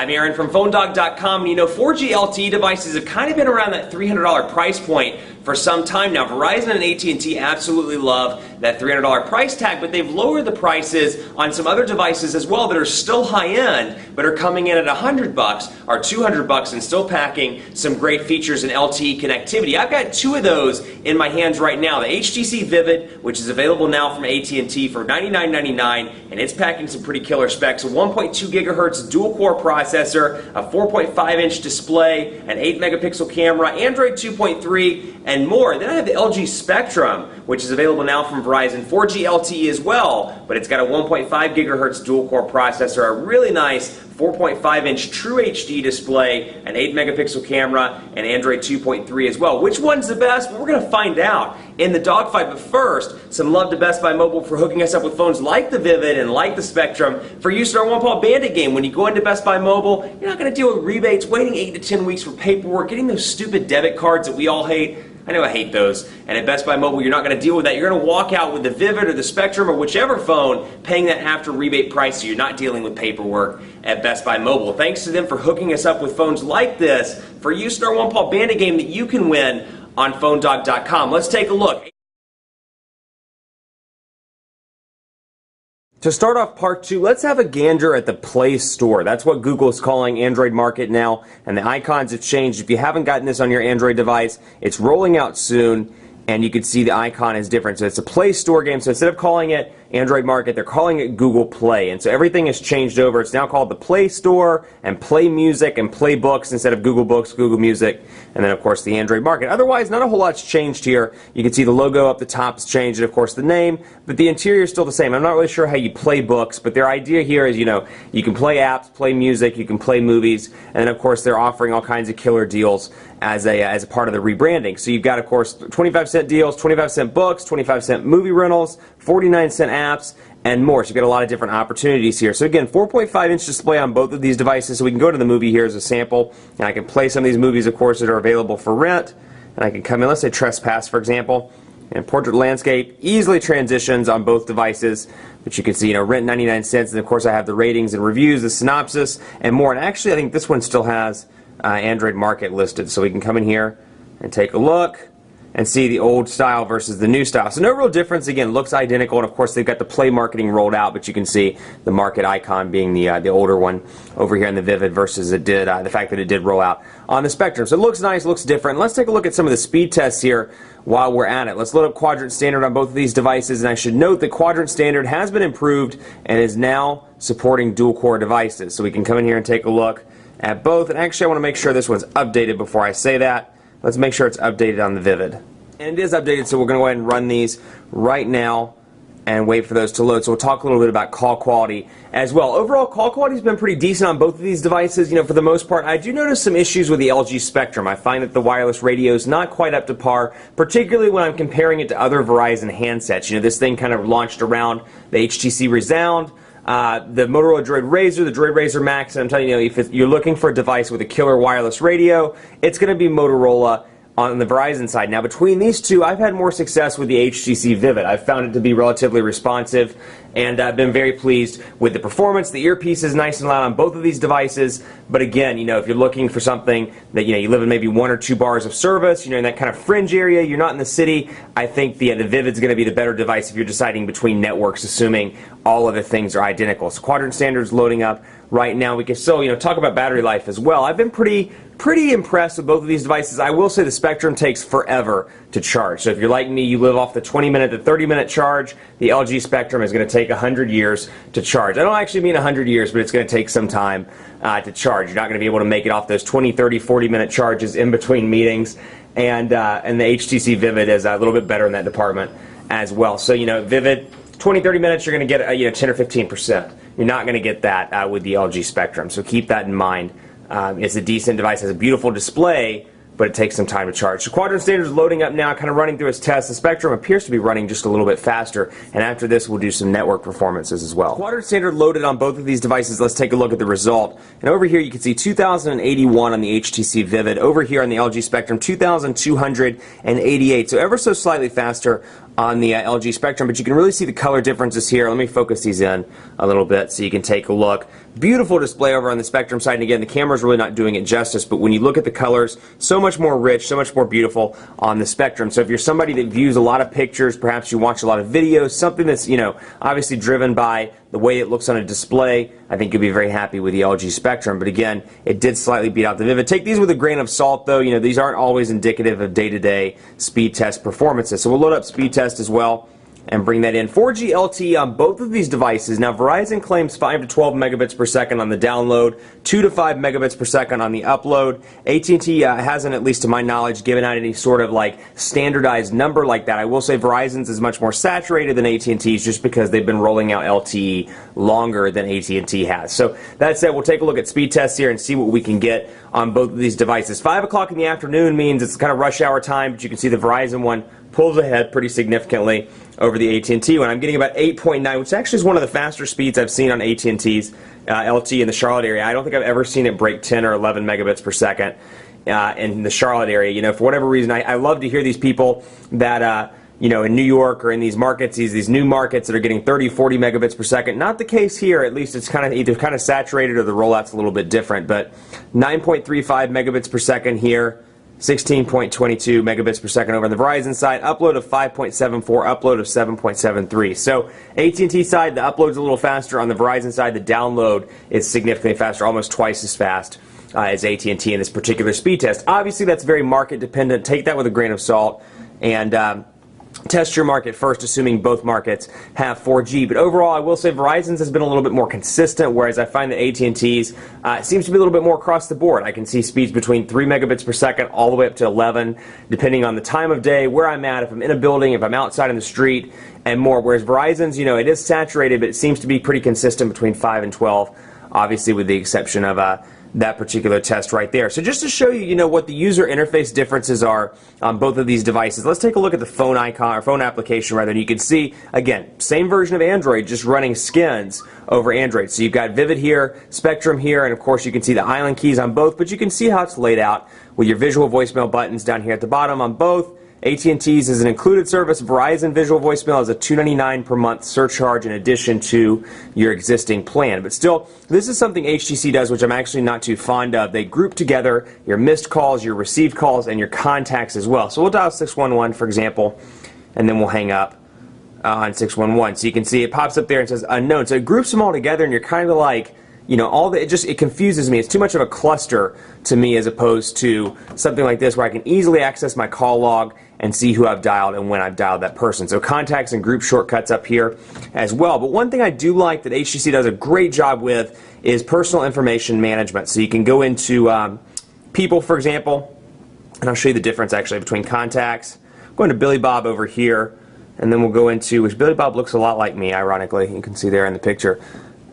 I'm Aaron from PhoneDog.com, and you know 4G LTE devices have kind of been around that $300 price point for some time now. Verizon and AT&T absolutely love that $300 price tag, but they've lowered the prices on some other devices as well that are still high-end, but are coming in at $100 or $200 and still packing some great features and LTE connectivity. I've got two of those in my hands right now. The HTC Vivid, which is available now from AT&T for $99.99, and it's packing some pretty killer specs. A 1.2 gigahertz dual-core processor, a 4.5-inch display, an 8-megapixel camera, Android 2.3, and more. Then I have the LG Spectrum, which is available now from Verizon, 4G LTE as well, but it's got a 1.5 gigahertz dual-core processor, a really nice 4.5-inch True HD display, an 8-megapixel camera, and Android 2.3 as well. Which one's the best? Well, we're going to find out in the dogfight, but first, some love to Best Buy Mobile for hooking us up with phones like the Vivid and like the Spectrum for use in our one-paw bandit game. When you go into Best Buy Mobile, you're not going to deal with rebates, waiting 8 to 10 weeks for paperwork, getting those stupid debit cards that we all hate. I know I hate those. And at Best Buy Mobile, you're not going to deal with that. You're going to walk out with the Vivid or the Spectrum or whichever phone, paying that after rebate price, so you're not dealing with paperwork at Best Buy Mobile. Thanks to them for hooking us up with phones like this for use in our one-paw bandit game that you can win on PhoneDog.com. Let's take a look. To start off part 2, let's have a gander at the Play Store. That's what Google is calling Android Market now, and the icons have changed. If you haven't gotten this on your Android device, it's rolling out soon, and you can see the icon is different. So it's a Play Store game, so instead of calling it Android Market, they're calling it Google Play, and so everything has changed over. It's now called the Play Store, and Play Music, and Play Books instead of Google Books, Google Music, and then of course the Android Market. Otherwise, not a whole lot's changed here. You can see the logo up the top has changed, and of course the name, but the interior is still the same. I'm not really sure how you play books, but their idea here is, you know, you can play apps, play music, you can play movies, and then of course they're offering all kinds of killer deals as a part of the rebranding. So you've got, of course, 25-cent deals, 25-cent books, 25-cent movie rentals, 49-cent apps, and more. So you've got a lot of different opportunities here. So again, 4.5-inch display on both of these devices. So we can go to the movie here as a sample, and I can play some of these movies, of course, that are available for rent. And I can come in, let's say Trespass, for example, and Portrait Landscape easily transitions on both devices. But you can see, you know, rent 99 cents, and of course I have the ratings and reviews, the synopsis, and more. And actually, I think this one still has Android Market listed. So we can come in here and take a look and see the old style versus the new style. So no real difference. Again, looks identical, and of course they've got the Play marketing rolled out, but you can see the Market icon being the older one over here in the Vivid versus it did the fact that it did roll out on the Spectrum. So it looks nice, looks different. Let's take a look at some of the speed tests here while we're at it. Let's load up Quadrant Standard on both of these devices, and I should note that Quadrant Standard has been improved and is now supporting dual-core devices. So we can come in here and take a look at both, and actually I want to make sure this one's updated before I say that. Let's make sure it's updated on the Vivid. And it is updated, so we're going to go ahead and run these right now and wait for those to load. So we'll talk a little bit about call quality as well. Overall, call quality has been pretty decent on both of these devices. You know, for the most part, I do notice some issues with the LG Spectrum. I find that the wireless radio is not quite up to par, particularly when I'm comparing it to other Verizon handsets. You know, this thing kind of launched around the HTC Resound, the Motorola Droid Razr, the Droid Razr Max, and I'm telling you, if you're looking for a device with a killer wireless radio, it's going to be Motorola on the Verizon side. Now, between these two, I've had more success with the HTC Vivid. I've found it to be relatively responsive, and I've been very pleased with the performance. The earpiece is nice and loud on both of these devices, but again, you know, if you're looking for something that, you know, you live in maybe 1 or 2 bars of service, you know, in that kind of fringe area, you're not in the city, I think the Vivid's going to be the better device if you're deciding between networks, assuming all other things are identical. So Quadrant Standard's loading up right now. We can still, you know, talk about battery life as well. I've been pretty impressed with both of these devices. I will say the Spectrum takes forever to charge. So if you're like me, you live off the 20-minute to 30-minute charge, the LG Spectrum is going to take 100 years to charge. I don't actually mean 100 years, but it's going to take some time to charge. You're not going to be able to make it off those 20, 30, 40-minute charges in between meetings, and the HTC Vivid is a little bit better in that department as well. So, you know, Vivid, 20, 30 minutes, you're going to get, you know, 10 or 15%. You're not going to get that with the LG Spectrum, so keep that in mind. It's a decent device, has a beautiful display, but it takes some time to charge. So Quadrant Standard is loading up now, kind of running through its tests. The Spectrum appears to be running just a little bit faster, and after this we'll do some network performances as well. Quadrant Standard loaded on both of these devices. Let's take a look at the result. And over here you can see 2081 on the HTC Vivid. Over here on the LG Spectrum, 2288. So ever so slightly faster on the LG Spectrum, but you can really see the color differences here. Let me focus these in a little bit so you can take a look. Beautiful display over on the Spectrum side, and again, the camera's really not doing it justice, but when you look at the colors, so much more rich, so much more beautiful on the Spectrum. So if you're somebody that views a lot of pictures, perhaps you watch a lot of videos, something that's, you know, obviously driven by the way it looks on a display, I think you'll be very happy with the LG Spectrum. But again, it did slightly beat out the Vivid. Take these with a grain of salt, though. You know, these aren't always indicative of day-to-day speed test performances. So we'll load up speed test as well and bring that in. 4G LTE on both of these devices. Now, Verizon claims 5 to 12 megabits per second on the download, 2 to 5 megabits per second on the upload. AT&T hasn't, at least to my knowledge, given out any sort of like standardized number like that. I will say Verizon's is much more saturated than AT&T's just because they've been rolling out LTE longer than AT&T has. So that said, we'll take a look at speed tests here and see what we can get on both of these devices. 5 o'clock in the afternoon means it's kind of rush hour time, but you can see the Verizon one pulls ahead pretty significantly over the AT&T one. I'm getting about 8.9, which actually is one of the faster speeds I've seen on AT&T's LTE in the Charlotte area. I don't think I've ever seen it break 10 or 11 megabits per second in the Charlotte area. You know, for whatever reason, I love to hear these people that you know, in New York or in these markets, these new markets that are getting 30, 40 megabits per second. Not the case here. At least it's kind of either kind of saturated or the rollout's a little bit different. But 9.35 megabits per second here. 16.22 megabits per second over on the Verizon side, upload of 5.74, upload of 7.73. So AT&T side, the upload's a little faster. On the Verizon side, the download is significantly faster, almost twice as fast as AT&T in this particular speed test. Obviously, that's very market dependent. Take that with a grain of salt and test your market first, assuming both markets have 4G. But overall, I will say Verizon's has been a little bit more consistent, whereas I find that AT&T's seems to be a little bit more across the board. I can see speeds between 3 megabits per second all the way up to 11, depending on the time of day, where I'm at, if I'm in a building, if I'm outside in the street, and more. Whereas Verizon's, you know, it is saturated, but it seems to be pretty consistent between 5 and 12, obviously with the exception of that particular test right there. So just to show you, you know, what the user interface differences are on both of these devices, let's take a look at the phone icon, or phone application rather, and you can see, again, same version of Android, just running skins over Android. So you've got Vivid here, Spectrum here, and of course you can see the island keys on both, but you can see how it's laid out with your visual voicemail buttons down here at the bottom on both. AT&T's is an included service. Verizon visual voicemail is a $2.99 per month surcharge in addition to your existing plan. But still, this is something HTC does, which I'm actually not too fond of. They group together your missed calls, your received calls, and your contacts as well. So we'll dial 611, for example, and then we'll hang up on 611. So you can see it pops up there and says unknown. So it groups them all together, and you're kind of like, you know, it confuses me. It's too much of a cluster to me as opposed to something like this where I can easily access my call log and see who I've dialed and when I've dialed that person. So contacts and group shortcuts up here as well. But one thing I do like that HTC does a great job with is personal information management. So you can go into people, for example, and I'll show you the difference actually between contacts. I'm going to Billy Bob over here, and then we'll go into, which Billy Bob looks a lot like me, ironically. You can see there in the picture.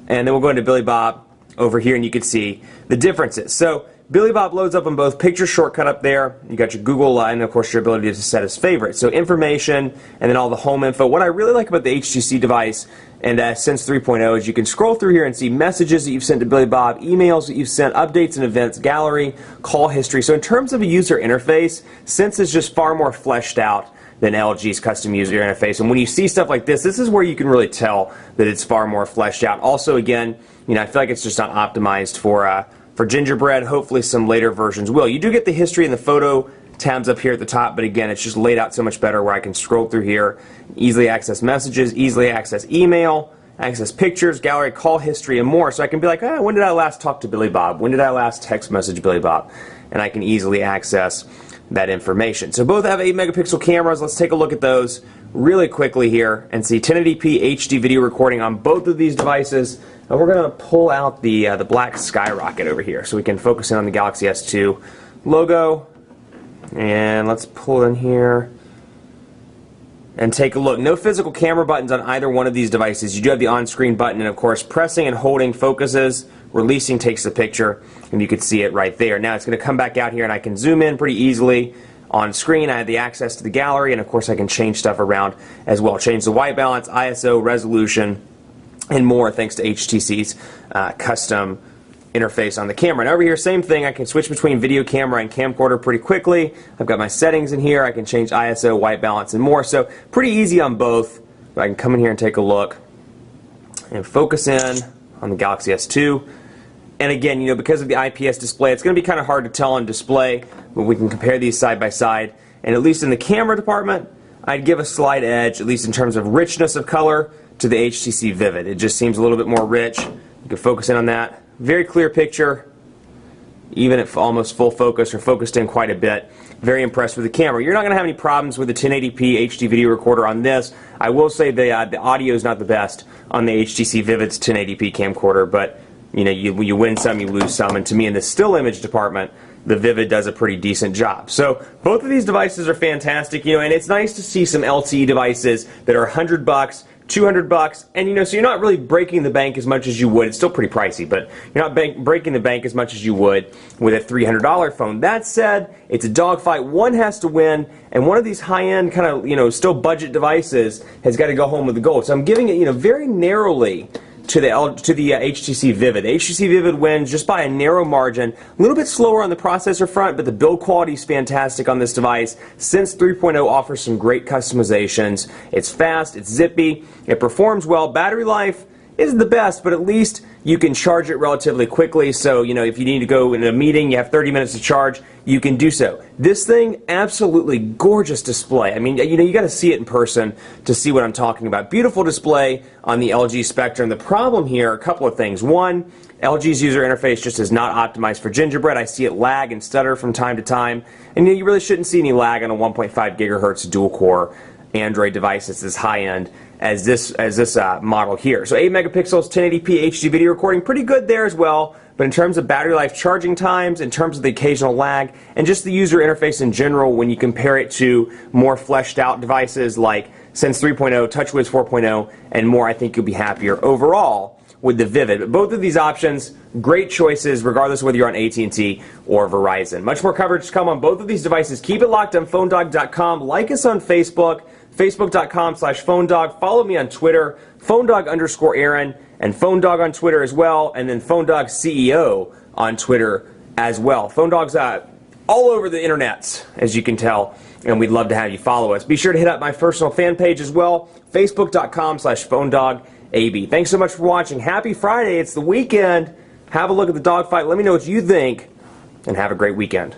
And then we'll go into Billy Bob over here, and you can see the differences. So Billy Bob loads up on both. Picture shortcut up there. You got your Google line, and of course your ability to set as favorites. So information, and then all the home info. What I really like about the HTC device and Sense 3.0 is you can scroll through here and see messages that you've sent to Billy Bob, emails that you've sent, updates and events, gallery, call history. So in terms of a user interface, Sense is just far more fleshed out than LG's custom user interface. And when you see stuff like this, this is where you can really tell that it's far more fleshed out. Also, again, you know, I feel like it's just not optimized for Gingerbread. Hopefully some later versions will. You do get the history and the photo tabs up here at the top, but again, it's just laid out so much better where I can scroll through here, easily access messages, easily access email, access pictures, gallery, call history, and more. So I can be like, when did I last talk to Billy Bob? When did I last text message Billy Bob? And I can easily access that information. So both have 8 megapixel cameras. Let's take a look at those really quickly here and see 1080p HD video recording on both of these devices. And we're going to pull out the black skyrocket over here so we can focus in on the Galaxy S2 logo. And let's pull in here and take a look. No physical camera buttons on either one of these devices. You do have the on-screen button, and of course pressing and holding focuses, releasing takes the picture, and you can see it right there. Now it's going to come back out here and I can zoom in pretty easily on screen. I have the access to the gallery, and of course I can change stuff around as well. Change the white balance, ISO, resolution, and more thanks to HTC's custom interface on the camera. And over here, same thing. I can switch between video camera and camcorder pretty quickly. I've got my settings in here. I can change ISO, white balance, and more. So pretty easy on both. But I can come in here and take a look and focus in on the Galaxy S2. And again, you know, because of the IPS display, it's going to be kind of hard to tell on display, but we can compare these side by side. And at least in the camera department, I'd give a slight edge, at least in terms of richness of color, to the HTC Vivid. It just seems a little bit more rich. You can focus in on that. Very clear picture, even at almost full focus or focused in quite a bit. Very impressed with the camera. You're not going to have any problems with the 1080p HD video recorder on this. I will say the audio is not the best on the HTC Vivid's 1080p camcorder, but you know, you win some, you lose some, and to me in the still image department, the Vivid does a pretty decent job. So both of these devices are fantastic, you know, and it's nice to see some LTE devices that are $100, $200, and you know, so you're not really breaking the bank as much as you would. It's still pretty pricey, but you're not breaking the bank as much as you would with a $300 phone. That said, it's a dogfight. One has to win, and one of these high-end kind of, you know, still budget devices has got to go home with the gold. So I'm giving it, you know, very narrowly to the HTC Vivid. The HTC Vivid wins just by a narrow margin. A little bit slower on the processor front, but the build quality is fantastic on this device. Sense 3.0 offers some great customizations. It's fast, it's zippy, it performs well. Battery life isn't the best, but at least you can charge it relatively quickly. So, you know, if you need to go in a meeting, you have 30 minutes to charge, you can do so. This thing, absolutely gorgeous display. I mean, you know, you got to see it in person to see what I'm talking about. Beautiful display on the LG Spectrum. The problem here, a couple of things. One, LG's user interface just is not optimized for gingerbread. I see it lag and stutter from time to time. And you really shouldn't see any lag on a 1.5 gigahertz dual-core Android device that's as high-end as this model here. So 8 megapixels, 1080p HD video recording, pretty good there as well. But in terms of battery life, charging times, in terms of the occasional lag, and just the user interface in general, when you compare it to more fleshed out devices like Sense 3.0, TouchWiz 4.0, and more, I think you'll be happier overall with the Vivid. But both of these options, great choices, regardless of whether you're on AT&T or Verizon. Much more coverage to come on both of these devices. Keep it locked on PhoneDog.com. Like us on Facebook, Facebook.com/PhoneDog. Follow me on Twitter, PhoneDog_Aaron, and PhoneDog on Twitter as well, and then PhoneDog CEO on Twitter as well. PhoneDog's all over the internets, as you can tell, and we'd love to have you follow us. Be sure to hit up my personal fan page as well, Facebook.com/PhoneDogAB. Thanks so much for watching. Happy Friday. It's the weekend. Have a look at the dogfight. Let me know what you think, and have a great weekend.